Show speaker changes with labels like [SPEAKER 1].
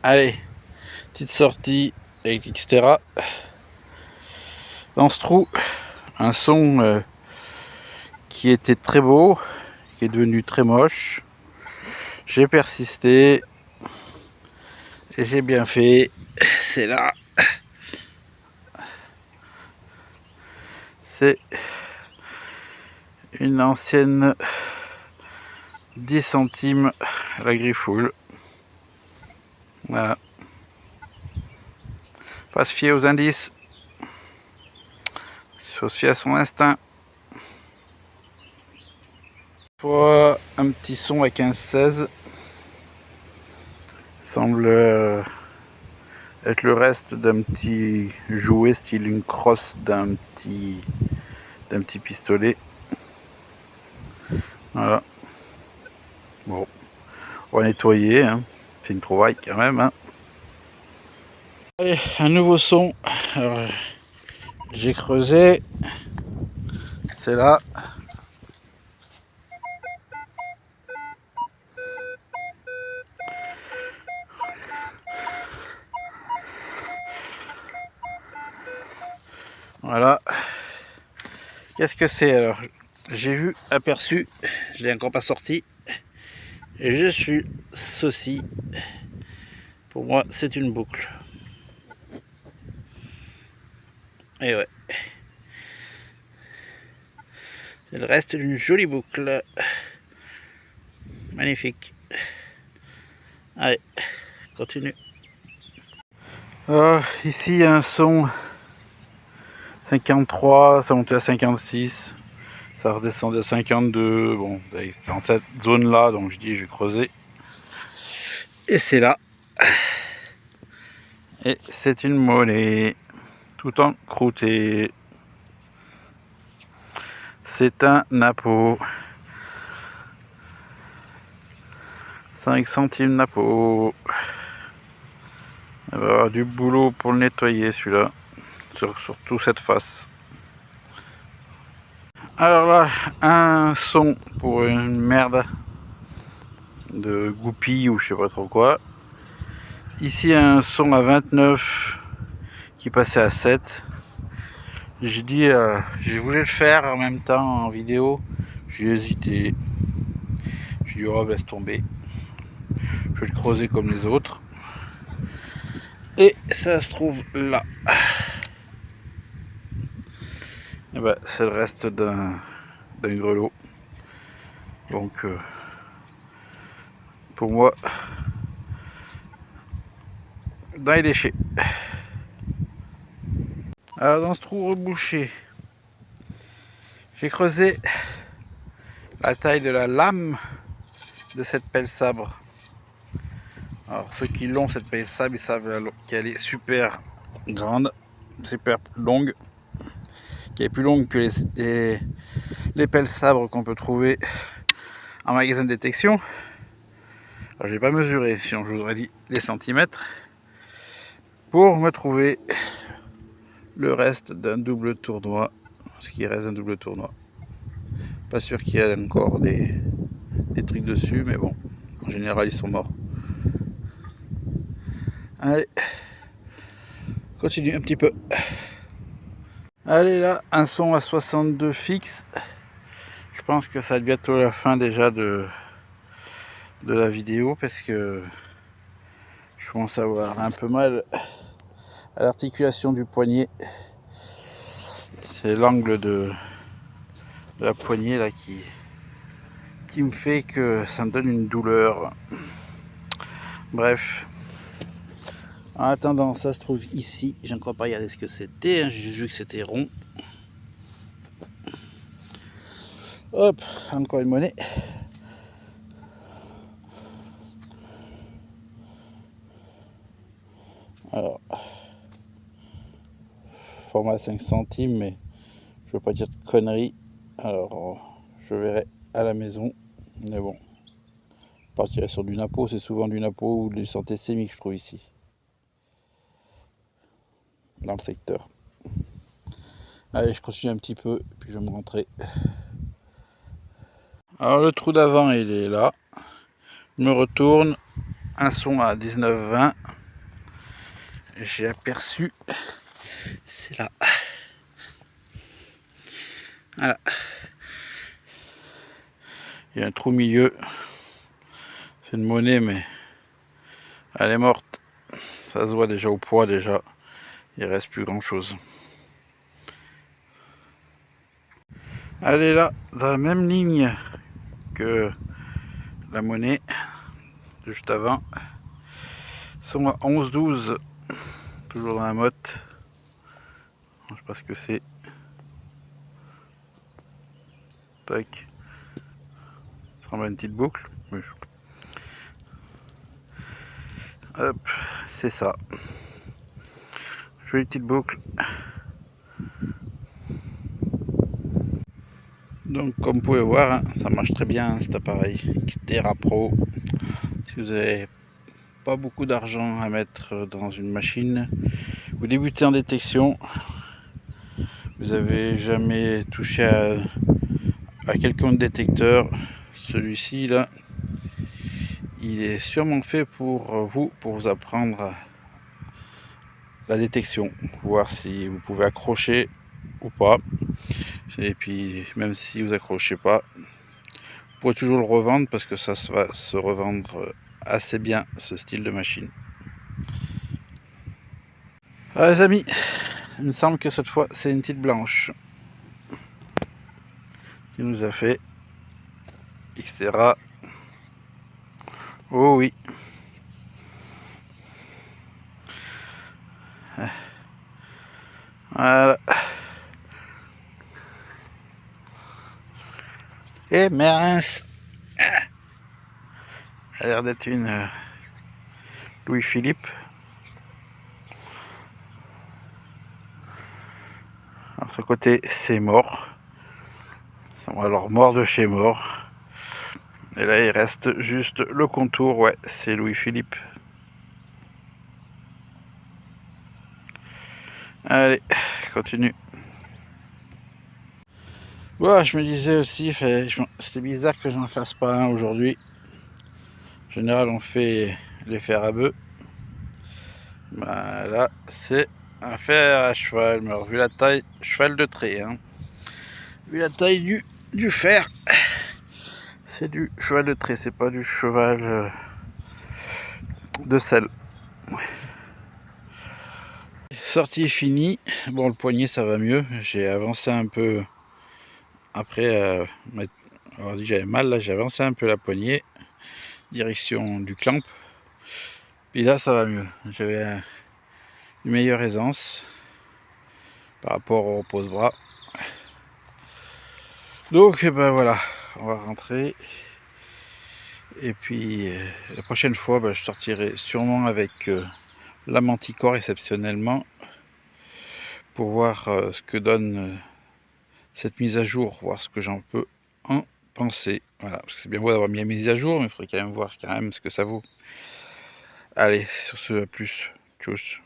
[SPEAKER 1] Allez, petite sortie avec Xterra. Dans ce trou, un son qui était très beau, qui est devenu très moche. J'ai persisté et j'ai bien fait. C'est là. C'est une ancienne 10 centimes à la Griffoul. Voilà. Pas se fier aux indices. Il faut se fier à son instinct. Pour un petit son à 15-16. Semble être le reste d'un petit jouet style une crosse d'un petit pistolet. Voilà. Bon, on va nettoyer, hein. C'est une trouvaille quand même, hein. Allez, un nouveau son. Alors, j'ai creusé. C'est là. Voilà. Qu'est-ce que c'est alors? J'ai vu, aperçu, je l'ai encore pas sorti. Et je suis ceci. Pour moi, c'est une boucle. Et ouais. C'est le reste d'une jolie boucle. Magnifique. Allez, continue. Alors, ici, il y a un son 53, ça monte à 56. Ça redescend à 52. Bon, c'est dans cette zone-là, donc je dis, je vais creuser. Et c'est là. Et c'est une monnaie, tout en croûté. C'est un Napo. 5 centimes Napo. Il va y avoir du boulot pour le nettoyer celui-là. Surtout cette face. Alors là, un son pour une merde de goupille ou je sais pas trop quoi. Ici un son à 29 qui passait à 7. J'ai dit, j'ai voulu le faire en même temps en vidéo. J'ai hésité. J'ai dit, oh, laisse tomber. Je vais le creuser comme les autres. Et ça se trouve là. Et ben, c'est le reste d'un grelot. Donc, pour moi, dans les déchets. Alors, dans ce trou rebouché, j'ai creusé la taille de la lame de cette pelle sabre. Alors ceux qui l'ont cette pelle sabre, ils savent qu'elle est super grande, super longue, qui est plus longue que les pelles sabres qu'on peut trouver en magasin de détection. Alors j'ai pas mesuré, sinon je vous aurais dit les centimètres, pour me trouver le reste d'un double tournois, ce qui reste d'un double tournois. Pas sûr qu'il y ait encore des trucs dessus, mais bon, en général ils sont morts. Allez, continue un petit peu. Allez là, un son à 62 fixe. Je pense que ça va être bientôt la fin déjà de la vidéo parce que je commence à avoir un peu mal à l'articulation du poignet. C'est l'angle de la poignée là qui me fait que ça me donne une douleur. Bref. En attendant, ça se trouve ici. J'ai encore pas regardé ce que c'était. J'ai vu que c'était rond. Hop, encore une monnaie. Alors, format 5 centimes, mais je veux pas dire de conneries. Alors, je verrai à la maison. Mais bon, je partirai sur du Napo. C'est souvent du Napo ou du centésémique, je trouve ici. Dans le secteur. Allez, je continue un petit peu, puis je vais me rentrer. Alors, le trou d'avant, il est là. Je me retourne. un son à 19,20. J'ai aperçu, c'est là. Voilà. Il y a un trou au milieu. C'est une monnaie, mais elle est morte. Ça se voit déjà au poids déjà. Il reste plus grand chose. Elle est là, dans la même ligne que la monnaie, juste avant. Ils sont à 11,12. Toujours dans la motte. Je sais pas ce que c'est. Tac. Ça ressemble à une petite boucle. Oui. Hop, c'est ça. Jolie petite boucle. Donc comme vous pouvez voir, hein, ça marche très bien cet appareil Xterra Pro. Si vous n'avez pas beaucoup d'argent à mettre dans une machine, vous débutez en détection, vous n'avez jamais touché à quelconque détecteur, celui-ci là, il est sûrement fait pour vous apprendre la détection, voir si vous pouvez accrocher ou pas. Et puis même si vous accrochez pas, vous pourrez toujours le revendre parce que ça va se revendre assez bien, ce style de machine. Ah, les amis, il me semble que cette fois c'est une petite blanche qui nous a fait, etc. Oh oui. Voilà. Et mince, elle a l'air d'être une Louis-Philippe. Alors ce côté c'est mort. Alors mort de chez mort. Et là il reste juste le contour, ouais, c'est Louis-Philippe. Allez, continue. Bon, je me disais aussi, c'était bizarre que j'en fasse pas un aujourd'hui. En général, on fait les fers à bœuf. Bah, là, c'est un fer à cheval. Mais alors, vu la taille, cheval de trait. Hein. Vu la taille du fer, c'est du cheval de trait, c'est pas du cheval de selle. Sortie finie. Bon, le poignet, ça va mieux. J'ai avancé un peu. Après, avoir dit que j'avais mal, là, j'ai avancé un peu la poignée. Direction du clamp. Puis là, ça va mieux. J'avais une meilleure aisance par rapport au pose-bras. Donc, ben voilà, on va rentrer. Et puis, la prochaine fois, ben, je sortirai sûrement avec la Manticore exceptionnellement pour voir ce que donne cette mise à jour, voir ce que j'en peux en penser. Voilà, parce que c'est bien beau d'avoir mis la mise à jour, mais il faudrait quand même voir ce que ça vaut. Allez, sur ce, à plus. Tchuss.